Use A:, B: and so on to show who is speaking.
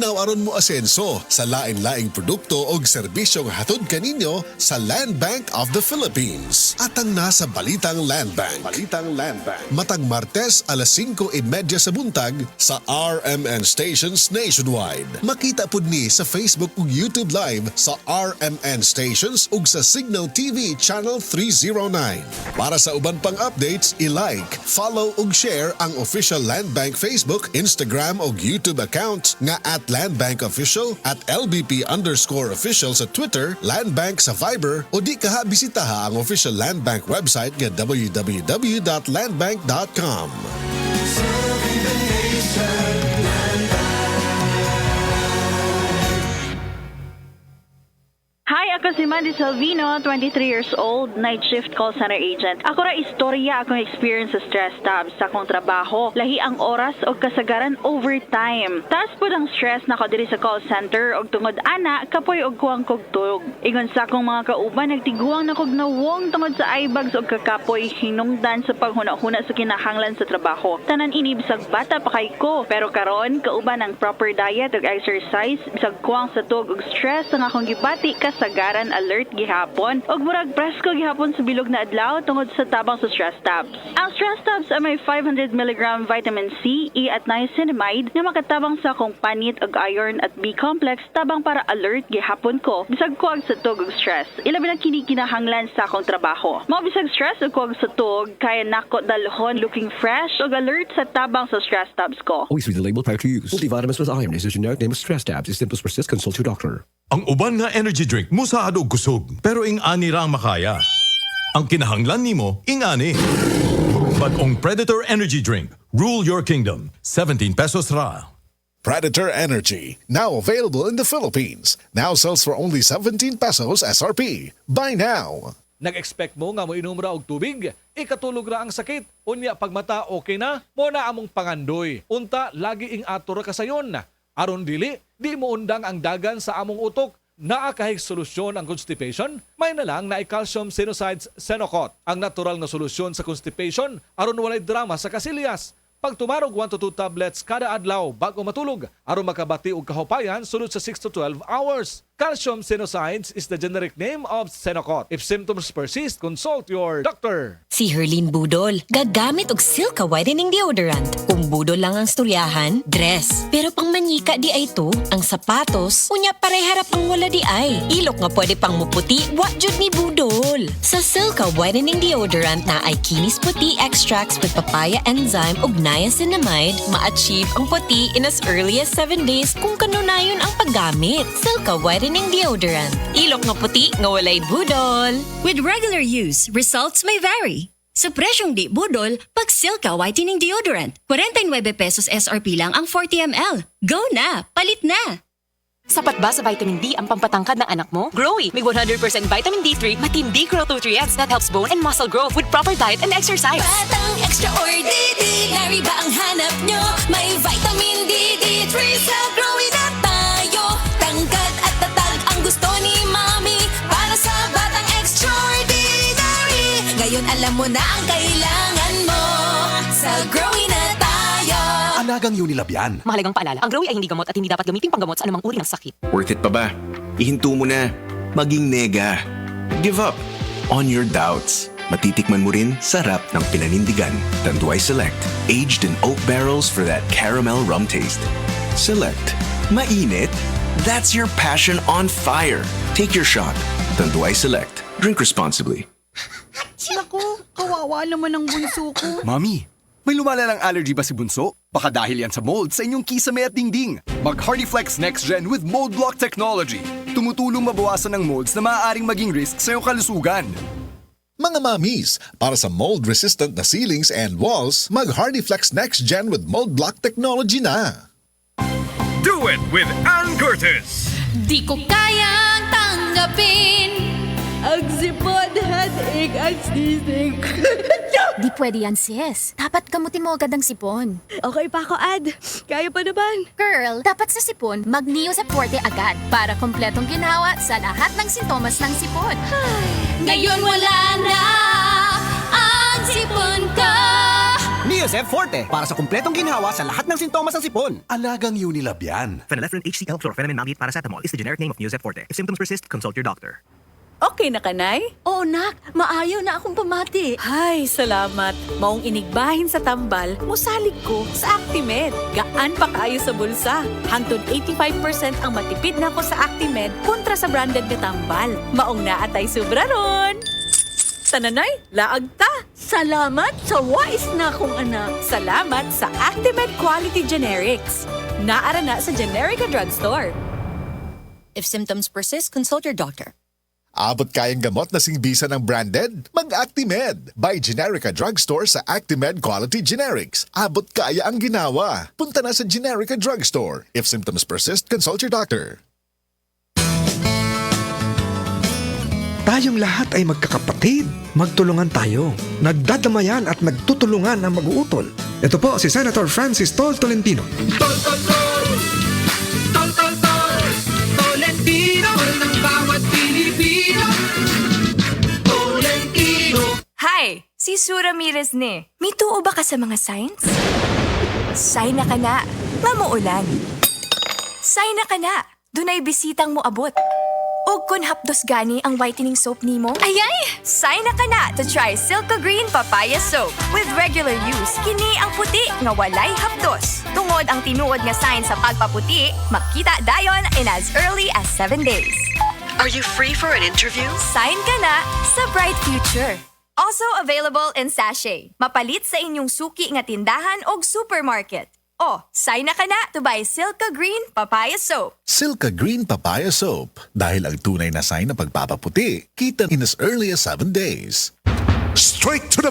A: Paminaw aron mo asenso sa lain-laing produkto o serbisyong hatod kaninyo sa Land Bank of the Philippines. Atang nasa Balitang Land Bank. Matag Martes alas 5:30 sa buntag sa RMN stations nationwide. Makita pud ni sa Facebook ug YouTube Live sa RMN stations ug sa Signal TV Channel 309. Para sa uban pang updates, i-like, follow ug share ang official Land Bank Facebook, Instagram ug YouTube account nga @LandBankOfficial, @LBP_official sa Twitter, Land Bank sa Viber o di kaha bisitaha ang official Land Bank website nga www.landbank.com.
B: Hi, ako si Mandy Salvino, 23 years old, night shift call center agent. Ako ra istorya akong experience sa stress tabs sa akong trabaho. Lahi ang oras o kasagaran overtime. Taas po ang stress na ko diri sa call center og tungod ana, kapoy og kuwang kogtug. Ingon sa akong mga kauban, nagtiguang na kog nawong tungod sa eyebags og kakapoy hinungdan sa paghuna-huna sa kinahanglan sa trabaho. Tanan ini bisag bata pa kay ko. Pero karon, kauban ang proper diet ug exercise, bisag kuwang sa tug ug stress ang akong gibati kasagaran alert gihapon ug murag presko gihapon sa bilog na adlaw tungod sa tabang sa stress tabs. Ang stress tabs ay may 500 mg vitamin C, E at niacinamide na makatabang sa akong panit ug iron at B complex tabang para alert gihapon ko bisag kuwag sa tug ug stress. Ilabi na kini kinahanglan sa akong trabaho. Mao bisag stress ug kuwag sa tug kaya nako dalhon looking fresh ug alert sa tabang sa stress tabs ko.
C: Always read the label prior to use. Multivitamins with iron is a generic name of stress tabs. If symptoms persist, consult your doctor.
D: Ang uban nga energy drink musa adog kusog, pero ing-ani ra ang makaya. Ang kinahanglan nimo, ing-ani. Bagong Predator Energy Drink. Rule your kingdom. 17 pesos ra.
A: Predator Energy, now available in the Philippines. Now sells for only 17 pesos SRP. Buy now.
E: Nag-expect mo nga mo inom ra og tubig, ikatulog ra ang sakit. Unya pagmata okay na, mo na among pangandoy. Unta lagi ing ato ra kasayon. Aron dili, di mo undang ang dagan sa among utok. Naa kahig solusyon ang constipation, may na lang na calcium sinusides Senocot. Ang natural na solusyon sa constipation aron walay drama sa kasilyas. Pag tumarog 1 to 2 tablets kada adlaw bago matulog, aron makabati og kahupayan sulod sa 6 to 12 hours. Calcium sinusides is the generic name of Senocot. If symptoms persist, consult your doctor.
F: Si Herlin Budol, gagamit og Silka whitening deodorant. Kung budol lang ang storyahan, dress. Pero pang manika di ay to, ang sapatos, unya pareharap ang wala di ay. Ilok nga pwede pang muputi, wa jud ni budol. Sa Silka whitening deodorant na ay kinis puti extracts with papaya enzyme ug niacinamide, ma-achieve ang puti in as early as 7 days kung kanunayon ang paggamit. Silka whitening deodorant. Ilok nga puti nga walay budol.
G: With regular use, results may vary. Sa presyong di budol, pag Silka Whitening Deodorant, 49 pesos SRP lang ang 40 ml. Go na! Palit na!
H: Sapat ba sa vitamin D ang pampatangkad ng anak mo? Growy, may 100% vitamin D3, matindi growth nutrients that helps bone and muscle growth with proper diet and exercise.
I: Batang extraordinary ba ang hanap nyo? May vitamin D3 sa Growy na tayo. Tangkad at tatag ang gusto ni Mami para sa batang extraordinary. Ngayon alam mo na ang kailangan mo sa Growy na tayo.
C: Anagang Unilab yan.
H: Mahalagang paalala, ang Growy ay hindi gamot at hindi dapat gamitin panggamot sa anumang uri ng sakit.
J: Worth it pa ba? Ihinto mo na. Maging nega. Give up on your doubts. Matitikman mo rin sarap ng pinanindigan. Tanduay Select. Aged in oak barrels for that caramel rum taste. Select. Mainit? That's your passion on fire. Take your shot. Tanduay Select. Drink responsibly.
K: Naku, kawawa naman ang bunso ko.
C: Mami, may lumalalang allergy ba si Bunso? Baka dahil yan sa mold sa inyong kisame at dingding. Mag Hardiflex Next Gen with Mold Block Technology. Tumutulong mabawasan ng molds na maaaring maging risk sa iyong kalusugan.
A: Mga mamis, para sa mold-resistant na ceilings and walls, mag Hardiflex Next Gen with Mold Block Technology na.
D: Do it with Ann Curtis.
I: Di ko kayang tanggapin ang sipon, headache at sneezing.
L: Di pwede yan, sis. Dapat gamutin mo agad ang sipon.
K: Okay pa ako, Ad. Kaya pa naman.
L: Girl, dapat sa sipon, mag-Neosep Forte agad para kompletong ginawa sa lahat ng sintomas ng sipon.
I: Ngayon wala na ang sipon ko.
M: Neosep Forte para sa kumpletong ginhawa sa lahat ng sintomas ng sipon.
N: Alagang Unilab yan.
O: Phenylephrine HCl chlorphenamine maleate paracetamol is the generic name of Neosep Forte. If symptoms persist, consult your doctor.
P: Okay na kanay?
Q: Oo, nak. Maayo na akong pamati.
P: Ay, salamat. Maong inigbahin sa tambal, musalig ko sa Actimed. Gaan pa kayo sa bulsa. Hangtod 85% ang matipid na ko sa Actimed kontra sa branded na tambal. Maong naatay sobra ron. Tananay, laag ta.
Q: Salamat sa wais na akong anak.
P: Salamat sa Actimed Quality Generics. Naara na sa Generica Drugstore.
F: If symptoms persist, consult your doctor.
R: Abot kayang gamot na singbisa ng branded? Mag-Actimed! By Generica Drugstore sa Actimed Quality Generics. Abot kaya ang ginawa. Punta na sa Generica Drugstore. If symptoms persist, consult your doctor.
S: Tayong lahat ay magkakapatid. Magtulungan tayo. Nagdadamayan at nagtutulungan ang mag-uutol. Ito po si Senator Francis Tol Tolentino.
I: Tolentino ng bawat Pilipino. Tolentino.
T: Hi, si Sue Ramirez ni. May tuo ba ka sa mga signs? Sign na ka na. Nga mo ulan. Sign na ka na. Dunay bisitang mo abot. O kun hapdos gani ang whitening soap nimo? Ayay! Sign na ka na to try Silka Green Papaya Soap. With regular use, kini ang puti nga walay hapdos. Tungod ang tinuod nga sign sa pagpaputi, makita dayon in as early as 7 days.
U: Are you free for an interview?
T: Sign ka na sa bright future. Also available in sachet. Mapalit sa inyong suki nga tindahan o supermarket. O, sign na ka na to buy Silka Green Papaya Soap.
R: Silka Green Papaya Soap. Dahil ang tunay na sign ng pagpapaputi, kita in as early as 7 days. Straight to the